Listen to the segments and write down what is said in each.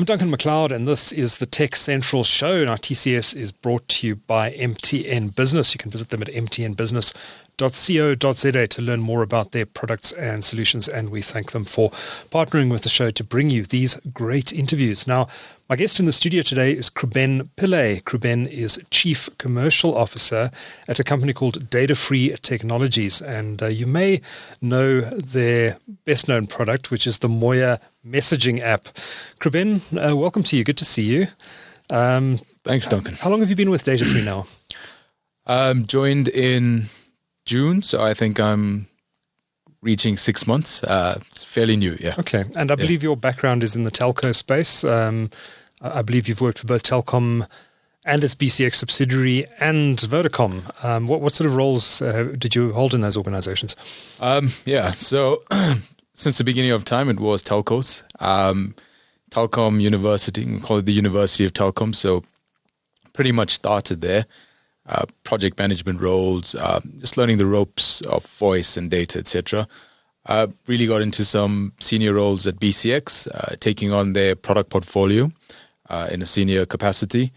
I'm Duncan McLeod, and this is the TechCentral Show. Now, TCS is brought to you by MTN Business. You can visit them at mtnbusiness.co.za to learn more about their products and solutions, and we thank them for partnering with the show to bring you these great interviews. Now, my guest in the studio today is Kruben Pillay. Kruben is Chief Commercial Officer at a company called Datafree Technologies, and you may know their best-known product, which is the Moya messaging app. Kruben, welcome to you. Good to see you. Thanks, Duncan. How long have you been with Datafree now? Joined in June, so I think I'm reaching 6 months. It's fairly new, yeah. Okay, and I believe your background is in the telco space. I believe you've worked for both Telkom and its BCX subsidiary and Vodacom. What sort of roles did you hold in those organizations? So since the beginning of time, it was telcos. Telkom University, we call it the University of Telkom, so pretty much started there. Project management roles, just learning the ropes of voice and data, etc. Really got into some senior roles at BCX, taking on their product portfolio in a senior capacity.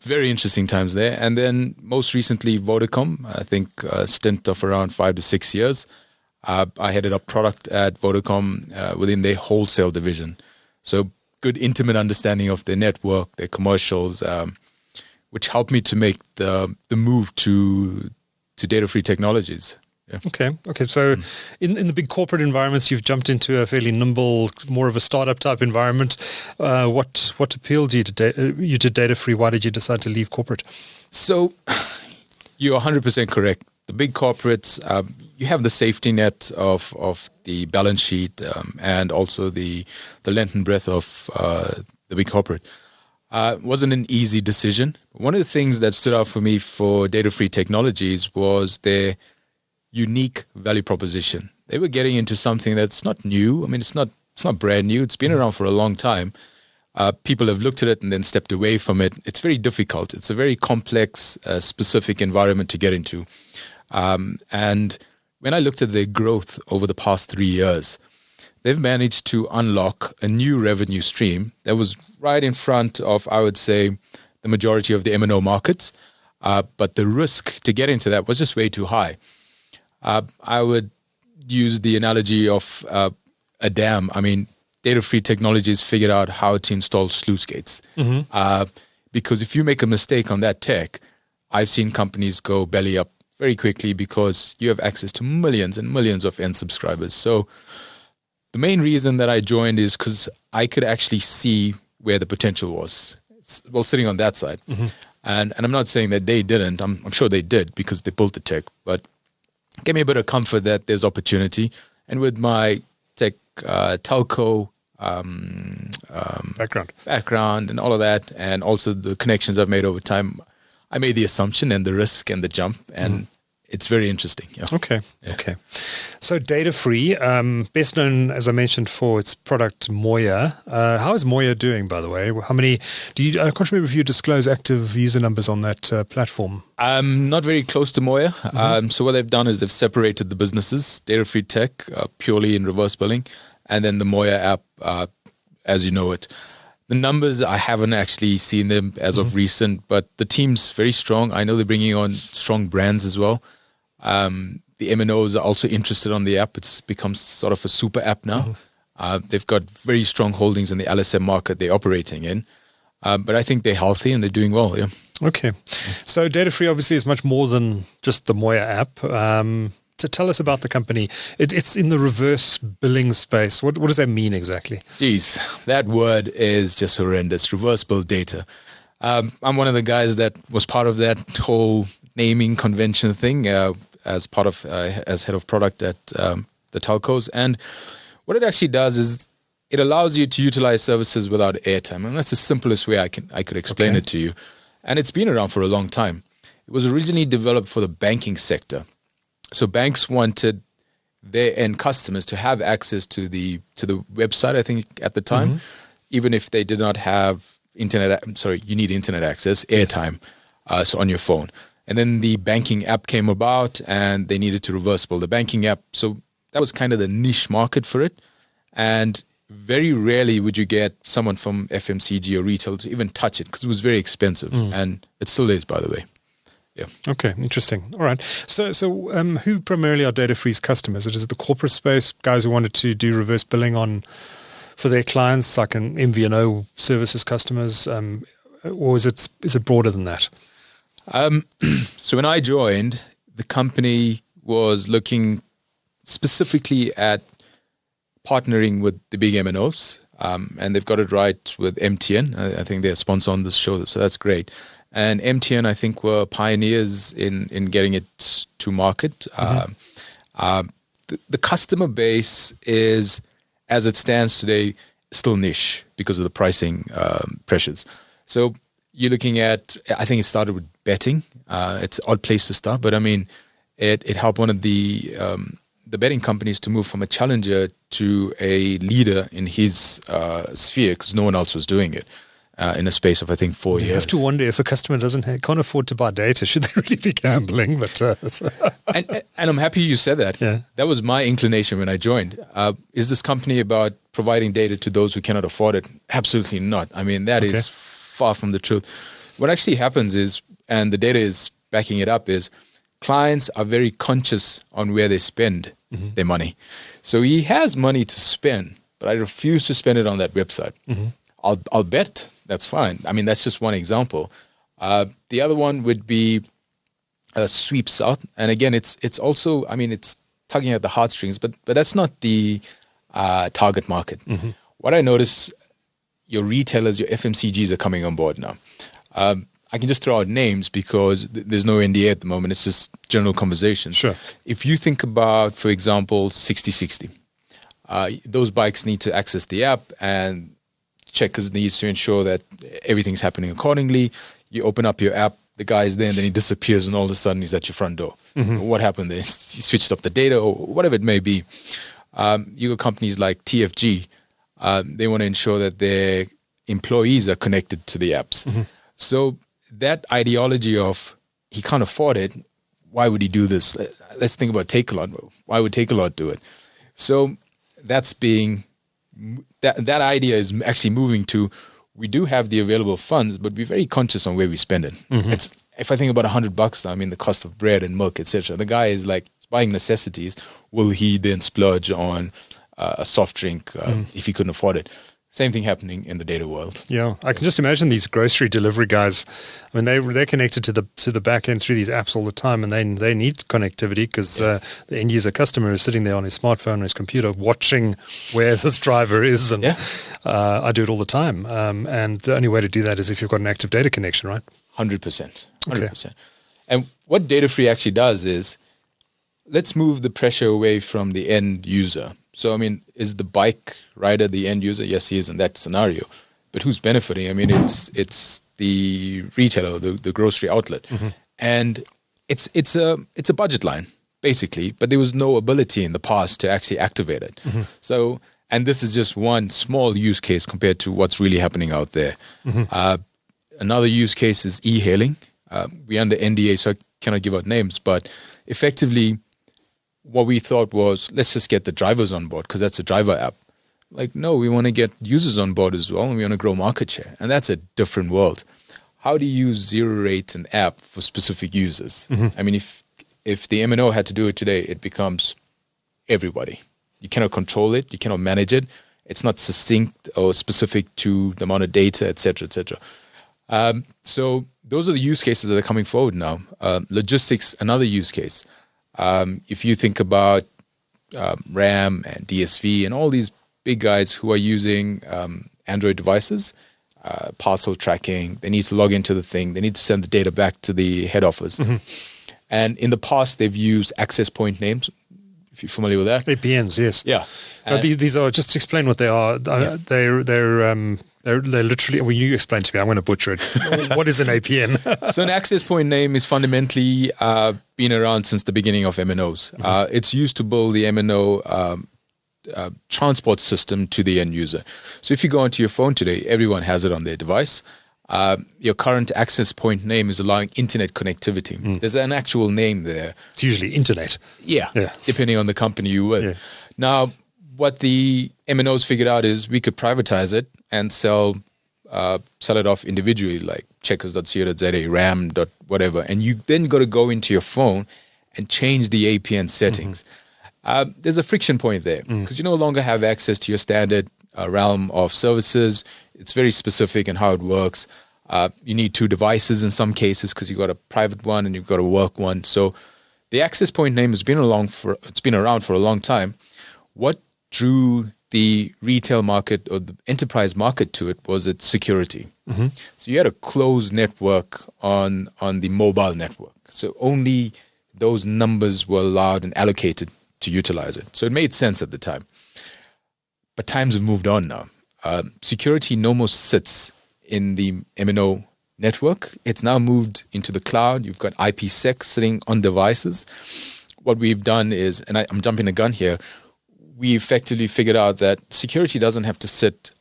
Very interesting times there. And then most recently, Vodacom, I think a stint of around 5 to 6 years. I headed up product at Vodacom within their wholesale division. So good intimate understanding of their network, their commercials, which helped me to make the move to Datafree Technologies. Yeah. Okay. So in the big corporate environments, you've jumped into a fairly nimble, more of a startup type environment. What appealed you to Datafree? Why did you decide to leave corporate? So you're 100% correct. The big corporates, you have the safety net of the balance sheet and also the length and breadth of the big corporate. It wasn't an easy decision. One of the things that stood out for me for Datafree Technologies was their unique value proposition. They were getting into something that's not new. I mean, it's not brand new. It's been around for a long time. People have looked at it and then stepped away from it. It's very difficult. It's a very complex, specific environment to get into. And when I looked at their growth over the past 3 years, they've managed to unlock a new revenue stream that was right in front of, I would say, the majority of the MNO markets. But the risk to get into that was just way too high. I would use the analogy of a dam. I mean, Datafree Technologies figured out how to install sluice gates. Because if you make a mistake on that tech, I've seen companies go belly up very quickly because you have access to millions and millions of end subscribers. So the main reason that I joined is because I could actually see where the potential was. Well, sitting on that side. And I'm not saying that they didn't. I'm sure they did because they built the tech. But it gave me a bit of comfort that there's opportunity. And with my tech telco background and all of that, and also the connections I've made over time, I made the assumption and the risk and the jump, and it's very interesting. Yeah. Okay. So Datafree, best known, as I mentioned, for its product Moya. How is Moya doing, by the way? How many I can't remember if you disclose active user numbers on that platform. I'm not very close to Moya. So what they've done is they've separated the businesses, Datafree Tech, purely in reverse billing, and then the Moya app, as you know it. The numbers, I haven't actually seen them as of recent, but the team's very strong. I know they're bringing on strong brands as well. The MNOs are also interested on the app. It's become sort of a super app now. They've got very strong holdings in the LSM market they're operating in. But I think they're healthy and they're doing well, yeah. Okay. So Datafree obviously is much more than just the Moya app. To tell us about the company. It's in the reverse billing space. What does that mean exactly? Geez, that word is just horrendous. Reverse bill data. I'm one of the guys that was part of that whole naming convention thing as part of as head of product at the telcos. And what it actually does is it allows you to utilize services without airtime. And that's the simplest way I could explain it to you. And it's been around for a long time. It was originally developed for the banking sector. So banks wanted their end customers to have access to the website, I think, at the time, even if they did not have internet. You need internet access, airtime, so on your phone. And then the banking app came about, and they needed to reverse bill the banking app. So that was kind of the niche market for it. And very rarely would you get someone from FMCG or retail to even touch it because it was very expensive, and it still is, by the way. Yeah. Okay, interesting. All right. So, who primarily are Datafree's customers? Is it the corporate space, guys who wanted to do reverse billing for their clients, like an MVNO services customers, or is it broader than that? So when I joined, the company was looking specifically at partnering with the big MNOs, and they've got it right with MTN. I think they're a sponsor on this show, so that's great. And MTN, I think, were pioneers in getting it to market. The customer base is, as it stands today, still niche because of the pricing pressures. So you're looking at, I think it started with betting. It's an odd place to start, but I mean, it helped one of the betting companies to move from a challenger to a leader in his sphere because no one else was doing it. In a space of, I think, 4 years. You have to wonder if a customer can't afford to buy data, should they really be gambling? But and I'm happy you said that. Yeah. That was my inclination when I joined. Is this company about providing data to those who cannot afford it? Absolutely not. I mean, that is far from the truth. What actually happens is, and the data is backing it up, is clients are very conscious on where they spend their money. So he has money to spend, but I refuse to spend it on that website. I'll bet. That's fine. I mean, that's just one example. The other one would be sweeps out. And again, it's also, I mean, it's tugging at the heartstrings, but that's not the target market. What I notice, your retailers, your FMCGs are coming on board now. I can just throw out names because there's no NDA at the moment. It's just general conversation. Sure. If you think about, for example, 60/60, those bikes need to access the app, and Checkers needs to ensure that everything's happening accordingly. You open up your app, the guy's there, and then he disappears, and all of a sudden he's at your front door. What happened there? He switched off the data or whatever it may be. You got companies like TFG. They want to ensure that their employees are connected to the apps. So that ideology of he can't afford it, why would he do this? Let's think about Takealot. Why would Takealot do it? So that's being... That idea is actually moving to, we do have the available funds, but we're very conscious on where we spend it. It's, if I think about $100, I mean, the cost of bread and milk, etc. The guy is like buying necessities. Will he then splurge on a soft drink if he couldn't afford it? Same thing happening in the data world. Yeah, I can just imagine these grocery delivery guys. I mean, they're connected to the back end through these apps all the time, and they need connectivity because the end user customer is sitting there on his smartphone or his computer watching where this driver is. And I do it all the time. And the only way to do that is if you've got an active data connection, right? 100%. 100%. And what Datafree actually does is, let's move the pressure away from the end user. So, I mean, is the bike rider the end user? Yes, he is in that scenario. But who's benefiting? I mean, it's the retailer, the grocery outlet. And it's a budget line, basically. But there was no ability in the past to actually activate it. So, and this is just one small use case compared to what's really happening out there. Another use case is e-hailing. We're under NDA, so I cannot give out names. But effectively, what we thought was, let's just get the drivers on board because that's a driver app. Like, no, we want to get users on board as well, and we want to grow market share. And that's a different world. How do you zero-rate an app for specific users? I mean, if the MNO had to do it today, it becomes everybody. You cannot control it. You cannot manage it. It's not succinct or specific to the amount of data, et cetera, et cetera. So those are the use cases that are coming forward now. Logistics, another use case. If you think about RAM and DSV and all these big guys who are using Android devices, parcel tracking, they need to log into the thing. They need to send the data back to the head office. And in the past, they've used access point names, if you're familiar with that. APNs, yes. Yeah. These are, just to explain what they are, they're literally, well, you explain to me, I'm going to butcher it. What is an APN? So an access point name is fundamentally been around since the beginning of MNOs. It's used to build the MNO transport system to the end user. So if you go onto your phone today, everyone has it on their device. Your current access point name is allowing internet connectivity. There's an actual name there. It's usually internet. Yeah, depending on the company you're with. Now, what the MNOs figured out is we could privatize it and sell it off individually, like checkers.co.za, RAM. Whatever. And you then got to go into your phone and change the APN settings. There's a friction point there because you no longer have access to your standard realm of services. It's very specific in how it works. You need two devices in some cases because you've got a private one and you've got a work one. So the access point name has been around for a long time. What drew the retail market or the enterprise market to it was its security. So you had a closed network on the mobile network. So only those numbers were allowed and allocated to utilize it. So it made sense at the time. But times have moved on now. Security no more sits in the MNO network. It's now moved into the cloud. You've got IPsec sitting on devices. What we've done is, and I'm jumping the gun here, we effectively figured out that security doesn't have to sit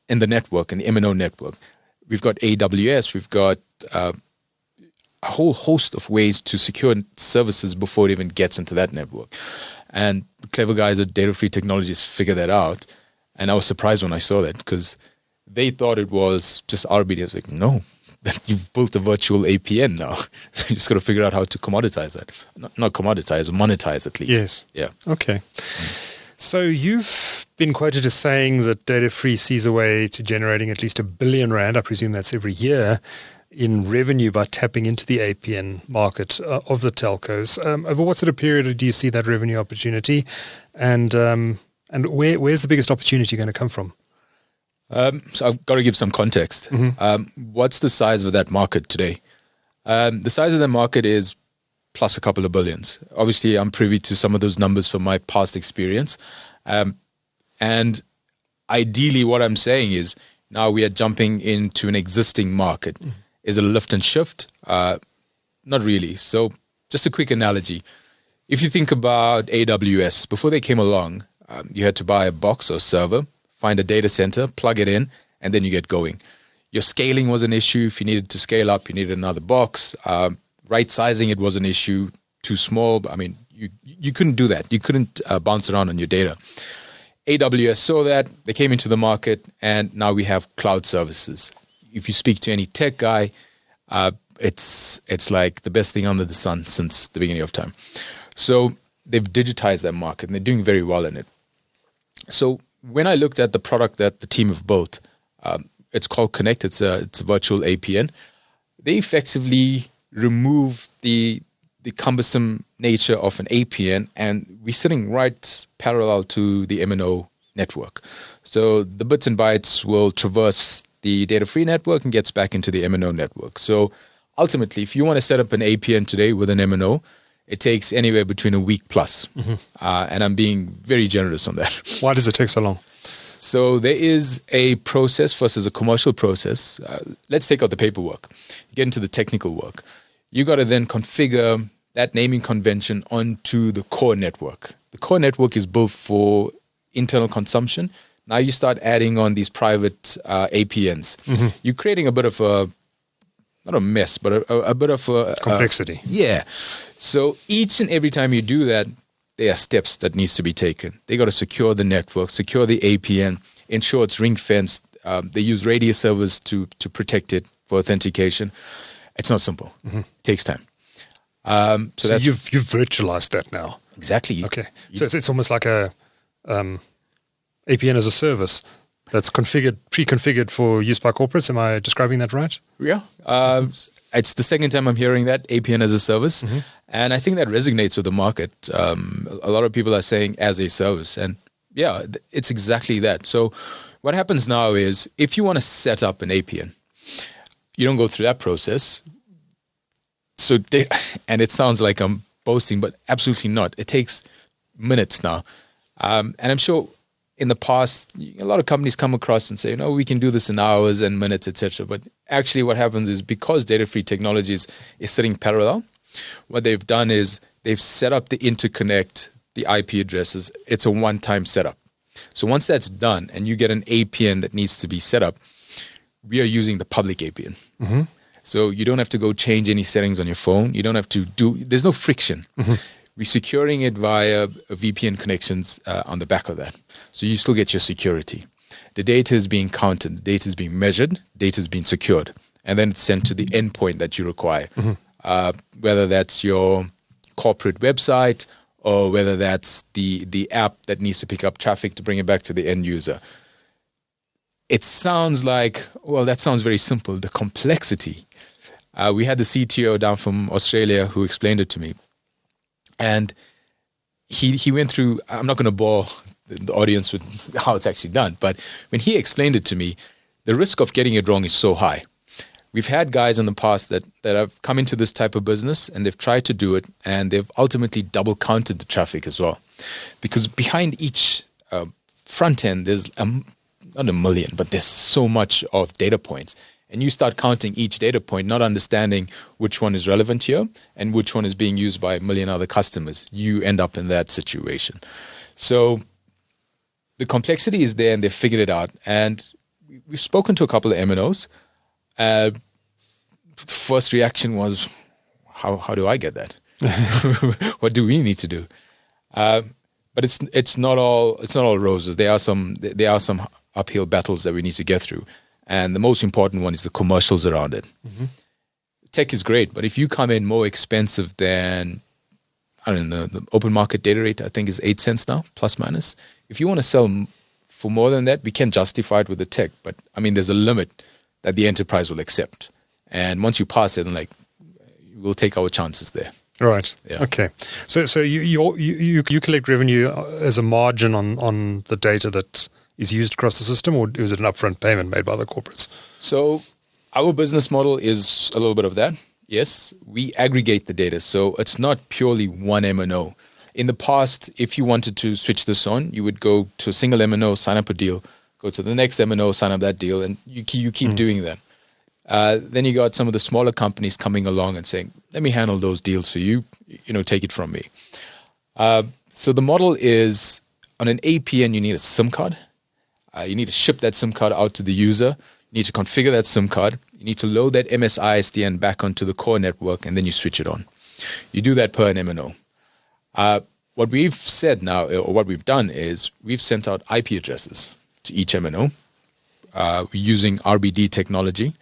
in the network, in the MNO network. We've got AWS, we've got a whole host of ways to secure services before it even gets into that network. And the clever guys at Datafree Technologies figured that out. And I was surprised when I saw that because they thought it was just RBD. I was like, no, you've built a virtual APN now. You just got to figure out how to commoditize that. Not commoditize, monetize at least. Yes. Yeah. Okay. So you've been quoted as saying that Datafree sees a way to generating at least R1 billion, I presume that's every year, in revenue by tapping into the APN market of the telcos. Over what sort of period do you see that revenue opportunity? And where's the biggest opportunity going to come from? So I've got to give some context. What's the size of that market today? The size of the market is plus a couple of billions. Obviously, I'm privy to some of those numbers from my past experience. And ideally, what I'm saying is now we are jumping into an existing market. Is it a lift and shift? Not really. So just a quick analogy. If you think about AWS, before they came along, you had to buy a box or server, find a data center, plug it in, and then you get going. Your scaling was an issue. If you needed to scale up, you needed another box. Right sizing it was an issue. Too small. I mean, you couldn't do that. You couldn't bounce around on your data. AWS saw that. They came into the market, and now we have cloud services. If you speak to any tech guy, it's like the best thing under the sun since the beginning of time. So they've digitized that market, and they're doing very well in it. So when I looked at the product that the team have built, it's called Connect. It's a virtual APN. They effectively remove the cumbersome nature of an APN, and we're sitting right parallel to the MNO network. So the bits and bytes will traverse the data-free network and gets back into the MNO network. So ultimately, if you want to set up an APN today with an MNO, it takes anywhere between a week plus. And I'm being very generous on that. Why does it take so long? So there is a process. First is a commercial process. Let's take out the paperwork. Get into the technical work. You got to then configure that naming convention onto the core network. The core network is built for internal consumption. Now you start adding on these private APNs. You're creating a bit of a, not a mess, but a bit of a complexity. Yeah. So each and every time you do that, there are steps that needs to be taken. They got to secure the network, secure the APN, ensure it's ring fenced. They use radius servers to protect it for authentication. It's not simple. It takes time. So that's, you've virtualized that now. Exactly. Okay. So it's almost like a APN as a service that's pre-configured for use by corporates. Am I describing that right? Yeah. It's the second time I'm hearing that, APN as a service. And I think that resonates with the market. A lot of people are saying as a service. And yeah, it's exactly that. So what happens now is if you want to set up an APN, you don't go through that process. So and it sounds like I'm boasting, but absolutely not. It takes minutes now. And I'm sure in the past, a lot of companies come across and say, we can do this in hours and minutes, etc. But actually what happens is because Datafree Technologies is sitting parallel, what they've done is they've set up the interconnect, the IP addresses. It's a one-time setup. So once that's done and you get an APN that needs to be set up, we are using the public APN. So you don't have to go change any settings on your phone. You don't have to there's no friction. We're securing it via VPN connections on the back of that. So you still get your security. The data is being counted, the data is being measured, data is being secured, and then it's sent to the endpoint that you require, whether that's your corporate website or whether that's the app that needs to pick up traffic to bring it back to the end user. It sounds like, well, that sounds very simple. The complexity. We had the CTO down from Australia who explained it to me. And he went through, I'm not going to bore the audience with how it's actually done, but when he explained it to me, the risk of getting it wrong is so high. We've had guys in the past that have come into this type of business and they've tried to do it and they've ultimately double counted the traffic as well. Because behind each front end, there's not a million, but there's so much of data points. And you start counting each data point, not understanding which one is relevant here and which one is being used by a million other customers. You end up in that situation. So the complexity is there and they've figured it out. And we've spoken to a couple of MNOs. First reaction was, how do I get that? What do we need to do? But it's not all roses. There are some uphill battles that we need to get through. And the most important one is the commercials around it. Tech is great, but if you come in more expensive than, I don't know, the open market data rate, I think is 8 cents now, plus minus. If you want to sell for more than that, we can justify it with the tech. But I mean, there's a limit that the enterprise will accept. And once you pass it, then we'll take our chances there. Right. Yeah. Okay. So you collect revenue as a margin on the data that is used across the system, or is it an upfront payment made by the corporates? So our business model is a little bit of that. Yes, we aggregate the data. So it's not purely one MNO. In the past, if you wanted to switch this on, you would go to a single MNO, sign up a deal, go to the next MNO, sign up that deal, and you keep doing that. Then you got some of the smaller companies coming along and saying, let me handle those deals for you, take it from me. So the model is, on an APN, you need a SIM card. You need to ship that SIM card out to the user. You need to configure that SIM card. You need to load that MSISDN back onto the core network, and then you switch it on. You do that per an MNO. What we've said now, or what we've done, is we've sent out IP addresses to each MNO. We're using RBD technology.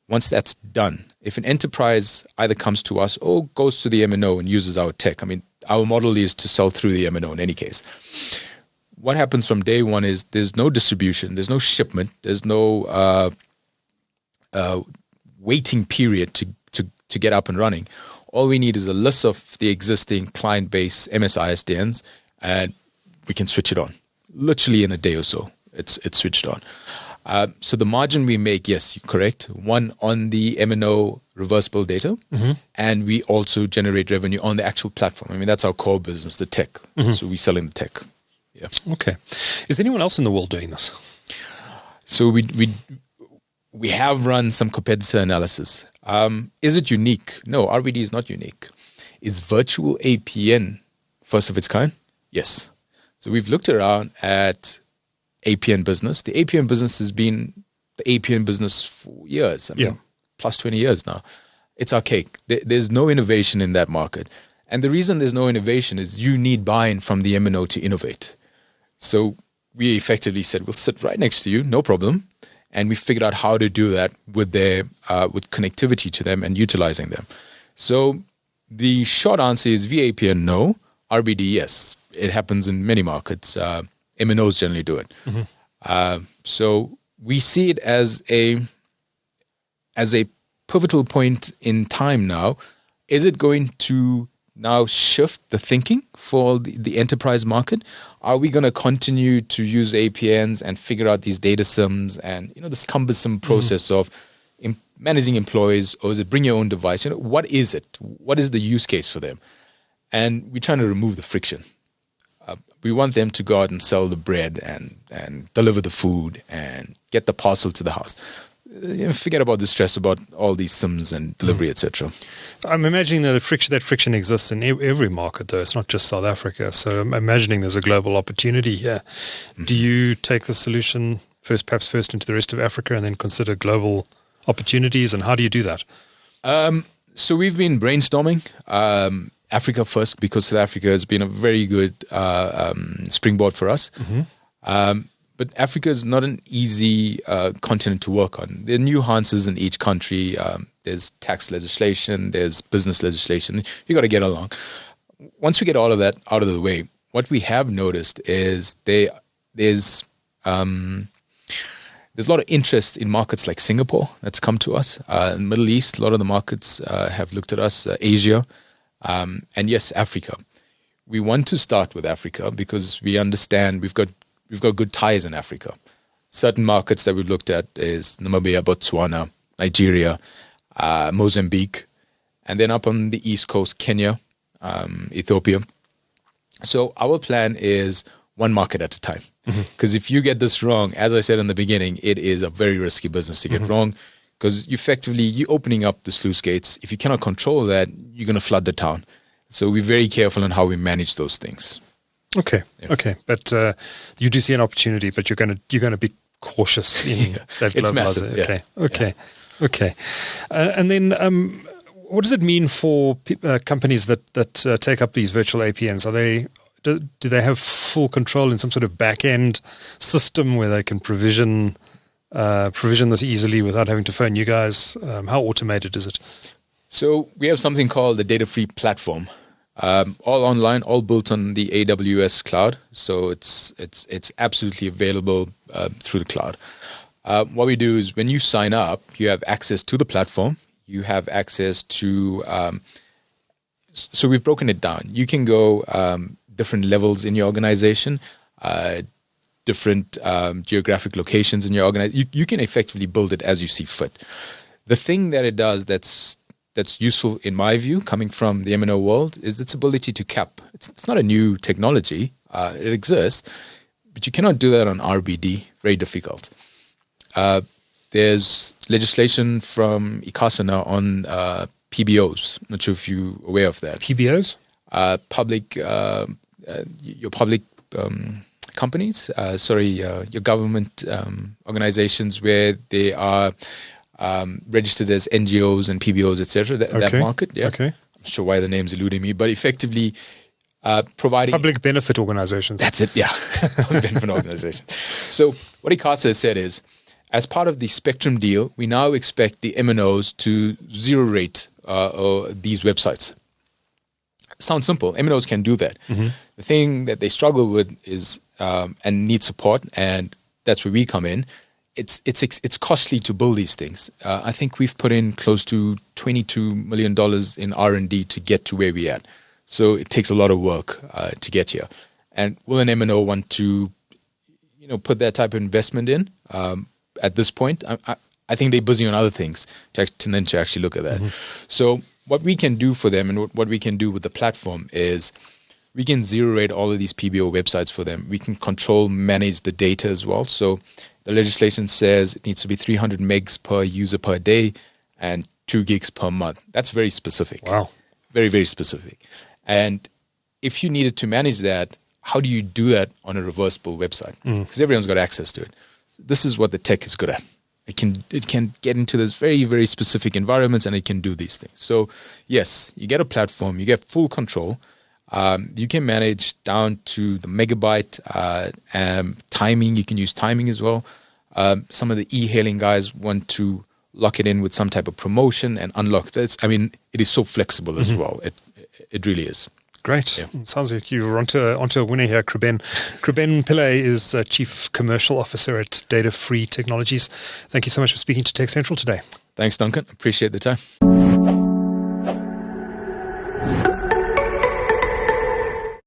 Once that's done, if an enterprise either comes to us or goes to the MNO and uses our tech, I mean, our model is to sell through the MNO in any case. What happens from day one is there's no distribution, there's no shipment, there's no waiting period to get up and running. All we need is a list of the existing client base MSISDNs, and we can switch it on. Literally in a day or so, it's switched on. So the margin we make, yes, you're correct. One, on the MNO reversible data, and we also generate revenue on the actual platform. I mean, that's our core business, the tech. So we're selling the tech. Yeah. Okay. Is anyone else in the world doing this? So we have run some competitor analysis. Is it unique? No, RBD is not unique. Is virtual APN first of its kind? Yes. So we've looked around at APN business. The APN business has been the APN business for years. I mean, plus 20 years now. It's archaic. There's no innovation in that market. And the reason there's no innovation is you need buy-in from the MNO to innovate. So we effectively said, we'll sit right next to you, no problem. And we figured out how to do that with with connectivity to them and utilizing them. So the short answer is VAPN, no. RBD, yes. It happens in many markets. MNOs generally do it. So we see it as a pivotal point in time now. Is it going to now shift the thinking for the enterprise market? Are we going to continue to use APNs and figure out these data SIMs and this cumbersome process of managing employees, or is it bring your own device? What is it? What is the use case for them? And we're trying to remove the friction. We want them to go out and sell the bread and deliver the food and get the parcel to the house. Forget about the stress about all these SIMs and delivery, etc. I'm imagining that friction exists in every market, though. It's not just South Africa. So I'm imagining there's a global opportunity here. Do you take the solution perhaps first into the rest of Africa and then consider global opportunities? And how do you do that? So we've been brainstorming. Africa first, because South Africa has been a very good springboard for us. But Africa is not an easy continent to work on. There are nuances in each country. There's tax legislation, there's business legislation. You got to get along. Once we get all of that out of the way, what we have noticed is there's a lot of interest in markets like Singapore that's come to us. In the Middle East, a lot of the markets have looked at us. Asia, and yes, Africa. We want to start with Africa because we understand we've got good ties in Africa. Certain markets that we've looked at is Namibia, Botswana, Nigeria, Mozambique, and then up on the East Coast, Kenya, Ethiopia. So our plan is one market at a time. Because if you get this wrong, as I said in the beginning, it is a very risky business to get wrong, because you're opening up the sluice gates. If you cannot control that, you're going to flood the town. So we're very careful on how we manage those things. Okay. But you do see an opportunity, but you're going to be cautious in that globalization. It's massive. Okay. And then what does it mean for companies that take up these virtual APNs? Do they have full control in some sort of back-end system where they can provision this easily without having to phone you guys? How automated is it? So we have something called the Datafree platform, all online, all built on the AWS cloud. So it's absolutely available through the cloud. What we do is when you sign up, you have access to the platform. You have access to. So we've broken it down. You can go different levels in your organization, different geographic locations in your organization. You can effectively build it as you see fit. The thing that it does that's useful in my view, coming from the M&O world, is its ability to cap. It's not a new technology. It exists, but you cannot do that on RBD. Very difficult. There's legislation from ICASA now on PBOs. Not sure if you're aware of that. PBOs? Your public companies, your government organizations where they are registered as NGOs and PBOs, etc. That market, Okay. I'm not sure why the name's eluding me, but effectively providing public benefit organizations. That's it, yeah, public benefit organizations. So what ICASA has said is, as part of the Spectrum deal, we now expect the MNOs to zero rate these websites. Sounds simple. MNOs can do that. The thing that they struggle with is and need support, and that's where we come in. It's costly to build these things. I think we've put in close to $22 million in R&D to get to where we're at. So it takes a lot of work to get here. And will an MNO want to, put that type of investment in? At this point, I think they're busy on other things to actually look at that. So what we can do for them and what we can do with the platform is we can zero rate all of these PBO websites for them. We can manage the data as well. So the legislation says it needs to be 300 megs per user per day and 2 gigs per month. That's very specific. Wow. Very, very specific. And if you needed to manage that, how do you do that on a reversible website? Because everyone's got access to it. This is what the tech is good at. It can get into this very, very specific environments, and it can do these things. So yes, you get a platform, you get full control. You can manage down to the megabyte timing. You can use timing as well. Some of the e-hailing guys want to lock it in with some type of promotion and unlock this. I mean, it is so flexible as well. It really is. Great. Yeah. Sounds like you're onto a winner here, Kruben. Kruben Pillay is Chief Commercial Officer at Datafree Technologies. Thank you so much for speaking to TechCentral today. Thanks, Duncan. Appreciate the time.